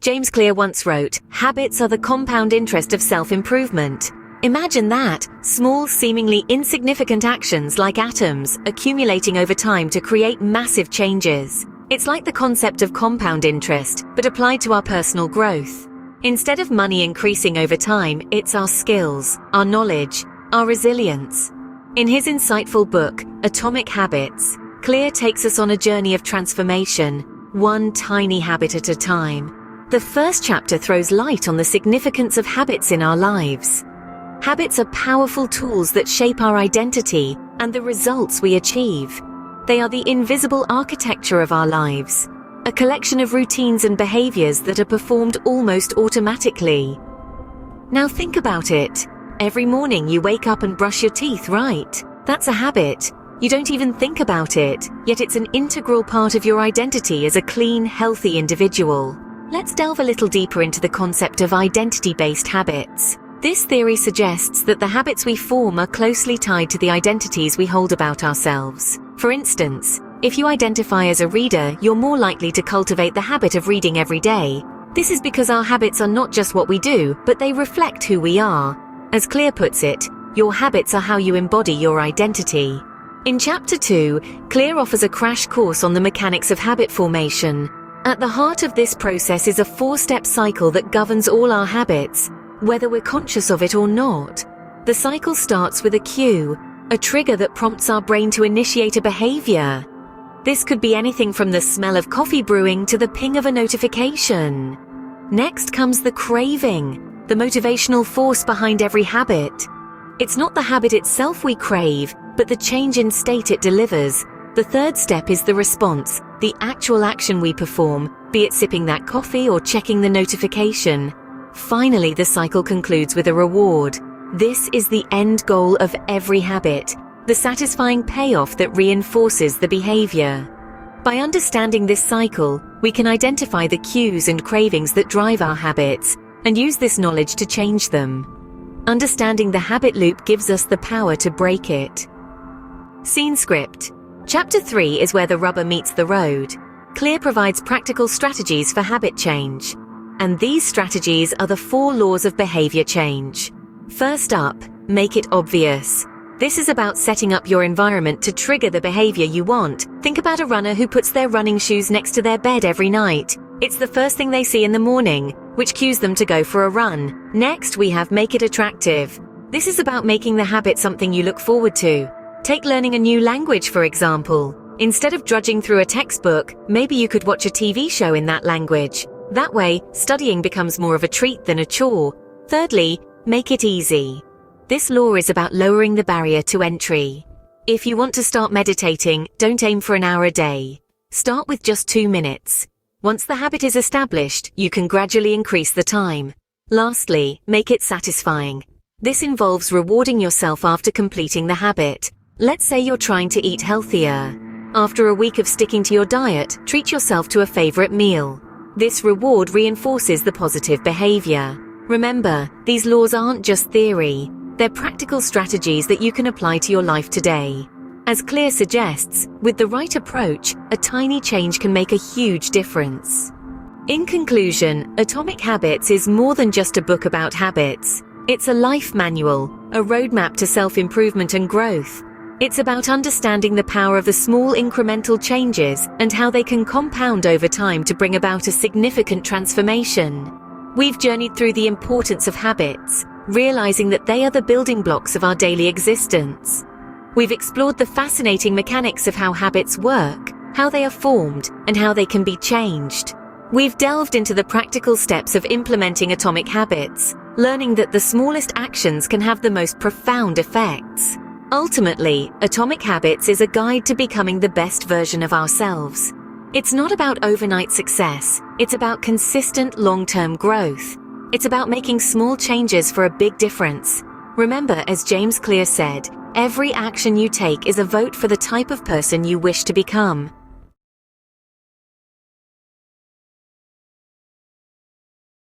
James Clear once wrote, "Habits are the compound interest of self-improvement." Imagine that, small, seemingly insignificant actions like atoms accumulating over time to create massive changes. It's like the concept of compound interest, but applied to our personal growth. Instead of money increasing over time, it's our skills, our knowledge, our resilience. In his insightful book, Atomic Habits, Clear takes us on a journey of transformation, one tiny habit at a time. The first chapter throws light on the significance of habits in our lives. Habits are powerful tools that shape our identity and the results we achieve. They are the invisible architecture of our lives, a collection of routines and behaviors that are performed almost automatically. Now think about it. Every morning you wake up and brush your teeth, right? That's a habit. You don't even think about it, yet it's an integral part of your identity as a clean, healthy individual. Let's delve a little deeper into the concept of identity-based habits. This theory suggests that the habits we form are closely tied to the identities we hold about ourselves. For instance, if you identify as a reader, you're more likely to cultivate the habit of reading every day. This is because our habits are not just what we do, but they reflect who we are. As Clear puts it, your habits are how you embody your identity. In Chapter 2, Clear offers a crash course on the mechanics of habit formation. At the heart of this process is a 4-step cycle that governs all our habits, whether we're conscious of it or not. The cycle starts with a cue, a trigger that prompts our brain to initiate a behavior. This could be anything from the smell of coffee brewing to the ping of a notification. Next comes the craving, the motivational force behind every habit. It's not the habit itself we crave, but the change in state it delivers. The third step is the response, the actual action we perform, be it sipping that coffee or checking the notification. Finally, the cycle concludes with a reward. This is the end goal of every habit, the satisfying payoff that reinforces the behavior. By understanding this cycle, we can identify the cues and cravings that drive our habits, and use this knowledge to change them. Understanding the habit loop gives us the power to break it. Scene script. Chapter 3 is where the rubber meets the road. Clear provides practical strategies for habit change. And these strategies are the 4 laws of behavior change. First up, make it obvious. This is about setting up your environment to trigger the behavior you want. Think about a runner who puts their running shoes next to their bed every night. It's the first thing they see in the morning, which cues them to go for a run. Next, we have make it attractive. This is about making the habit something you look forward to. Take learning a new language, for example. Instead of drudging through a textbook, maybe you could watch a TV show in that language. That way, studying becomes more of a treat than a chore. Thirdly, make it easy. This law is about lowering the barrier to entry. If you want to start meditating, don't aim for an hour a day. Start with just 2 minutes. Once the habit is established, you can gradually increase the time. Lastly, make it satisfying. This involves rewarding yourself after completing the habit. Let's say you're trying to eat healthier. After a week of sticking to your diet, treat yourself to a favorite meal. This reward reinforces the positive behavior. Remember, these laws aren't just theory. They're practical strategies that you can apply to your life today. As Clear suggests, with the right approach, a tiny change can make a huge difference. In conclusion, Atomic Habits is more than just a book about habits. It's a life manual, a roadmap to self-improvement and growth. It's about understanding the power of the small incremental changes and how they can compound over time to bring about a significant transformation. We've journeyed through the importance of habits, realizing that they are the building blocks of our daily existence. We've explored the fascinating mechanics of how habits work, how they are formed, and how they can be changed. We've delved into the practical steps of implementing atomic habits, learning that the smallest actions can have the most profound effects. Ultimately, Atomic Habits is a guide to becoming the best version of ourselves. It's not about overnight success. It's about consistent long-term growth. It's about making small changes for a big difference. Remember, as James Clear said, every action you take is a vote for the type of person you wish to become.